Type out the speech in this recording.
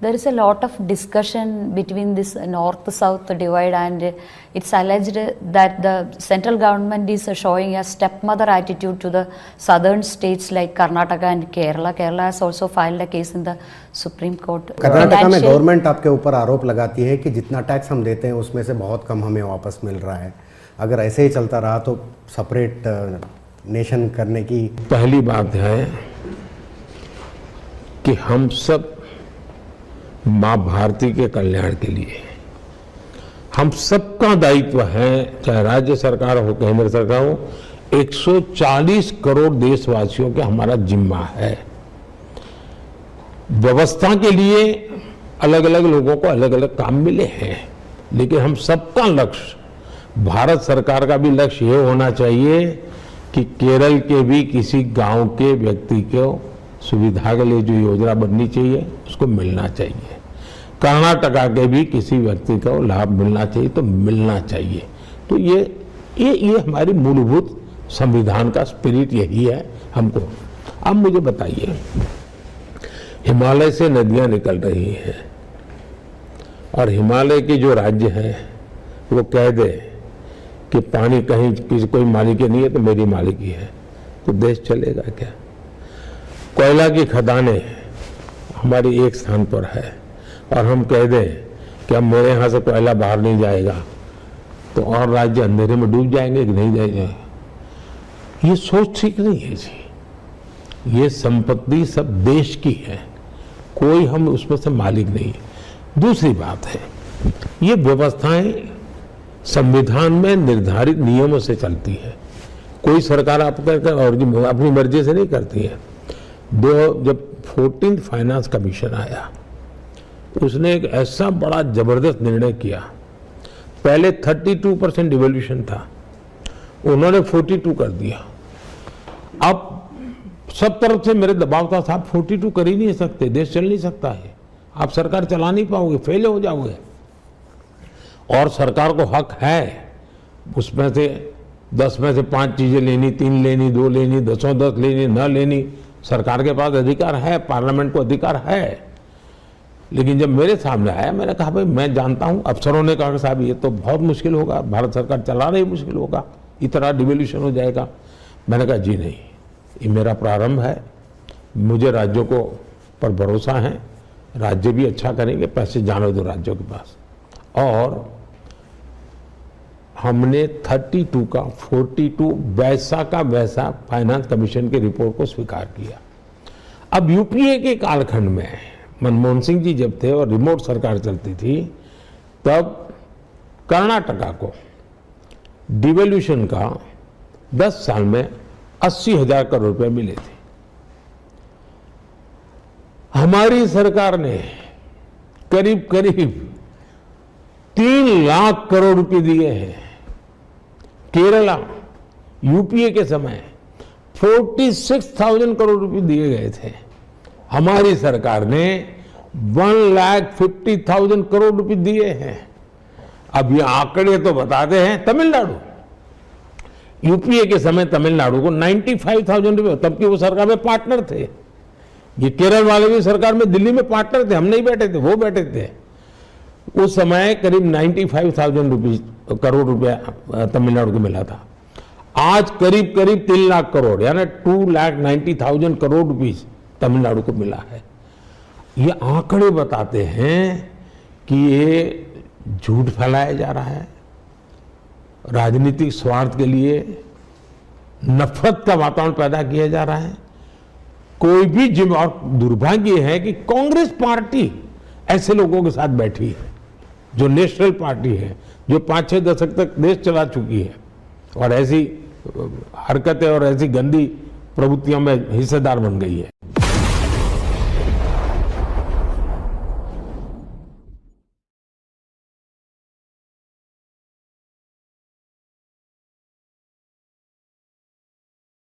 There is a lot of discussion between this north-south divide, and it's alleged that the central government is showing a stepmother attitude to the southern states like Karnataka and Kerala. Kerala has also filed a case in the Supreme Court. Karnataka में government आपके ऊपर आरोप लगाती है कि जितना tax हम देते हैं उसमें से बहुत कम हमें वापस मिल रहा है। अगर ऐसे ही चलता रहा तो सेपरेट नेशन करने की पहली बात है कि हम सब माँ भारती के कल्याण के लिए हम सबका दायित्व है, चाहे राज्य सरकार हो केंद्र सरकार हो, 140 करोड़ देशवासियों के हमारा जिम्मा है। व्यवस्था के लिए अलग अलग लोगों को अलग अलग काम मिले हैं, लेकिन हम सबका लक्ष्य, भारत सरकार का भी लक्ष्य ये होना चाहिए कि केरल के भी किसी गांव के व्यक्ति को सुविधा के लिए जो योजना बननी चाहिए उसको मिलना चाहिए, कर्नाटका के भी किसी व्यक्ति को लाभ मिलना चाहिए तो मिलना चाहिए। तो ये हमारी मूलभूत संविधान का स्पिरिट यही है हमको। अब मुझे बताइए, हिमालय से नदियां निकल रही हैं और हिमालय के जो राज्य हैं वो कह दे कि पानी कहीं किसी कोई मालिकी नहीं है तो मेरी मालिकी है, तो देश चलेगा क्या? कोयला की खदानें हमारी एक स्थान पर है और हम कह दें कि अब मेरे यहाँ से कोयला बाहर नहीं जाएगा तो और राज्य अंधेरे में डूब जाएंगे कि नहीं जाएंगे? ये सोच ठीक नहीं है जी। ये संपत्ति सब देश की है, कोई हम उसमें से मालिक नहीं है। दूसरी बात है, ये व्यवस्थाएं संविधान में निर्धारित नियमों से चलती है, कोई सरकार और अपनी मर्जी से नहीं करती है। जब 14th फाइनेंस कमीशन आया उसने एक ऐसा बड़ा जबरदस्त निर्णय किया। पहले 32% डिवैल्यूएशन था, उन्होंने 42 कर दिया। अब सब तरफ से मेरे दबाव था, साहब 42 कर ही नहीं सकते, देश चल नहीं सकता है, आप सरकार चला नहीं पाओगे, फेल हो जाओगे। और सरकार को हक है उसमें से 10 में से 5 चीजें लेनी, 3 लेनी, 2 लेनी, 10 लेनी, न लेनी, सरकार के पास अधिकार है, पार्लियामेंट को अधिकार है। लेकिन जब मेरे सामने आया, मैंने कहा भाई मैं जानता हूं, अफसरों ने कहा साहब ये तो बहुत मुश्किल होगा, भारत सरकार चला रही मुश्किल होगा, इतना डिवैल्यूएशन हो जाएगा। मैंने कहा जी नहीं, ये मेरा प्रारंभ है, मुझे राज्यों को पर भरोसा है, राज्य भी अच्छा करेंगे, पैसे जाने दो राज्यों के पास। और हमने 32 का 42 वैसा का वैसा फाइनेंस कमीशन की रिपोर्ट को स्वीकार किया। अब यूपीए के कालखंड में मनमोहन सिंह जी जब थे और रिमोट सरकार चलती थी, तब कर्नाटका को डिवैल्यूएशन का 10 साल में 80,000 करोड़ रुपए मिले थे। हमारी सरकार ने करीब करीब 3 लाख करोड़ रुपए दिए हैं। केरला यूपीए के समय 46,000 करोड़ रुपए दिए गए थे, हमारी सरकार ने 1,50,000 करोड़ रुपए दिए हैं। अब ये आंकड़े तो बताते हैं, तमिलनाडु यूपीए के समय तमिलनाडु को 95,000 रुपए, तब की वो सरकार में पार्टनर थे। ये केरल वाले भी सरकार में दिल्ली में पार्टनर थे, हम नहीं बैठे थे, वो बैठे थे। उस समय करीब 95,000 करोड़ रुपया तमिलनाडु को मिला था। आज करीब करीब 3 लाख करोड़ यानी 2,90,000 करोड़ रुपीस तमिलनाडु को मिला है। ये आंकड़े बताते हैं कि ये झूठ फैलाया जा रहा है, राजनीतिक स्वार्थ के लिए नफरत का वातावरण पैदा किया जा रहा है। कोई भी और दुर्भाग्य है कि कांग्रेस पार्टी ऐसे लोगों के साथ बैठी है, जो नेशनल पार्टी है, जो 5-6 दशक तक देश चला चुकी है और ऐसी हरकतें और ऐसी गंदी प्रवृत्तियों में हिस्सेदार बन गई है।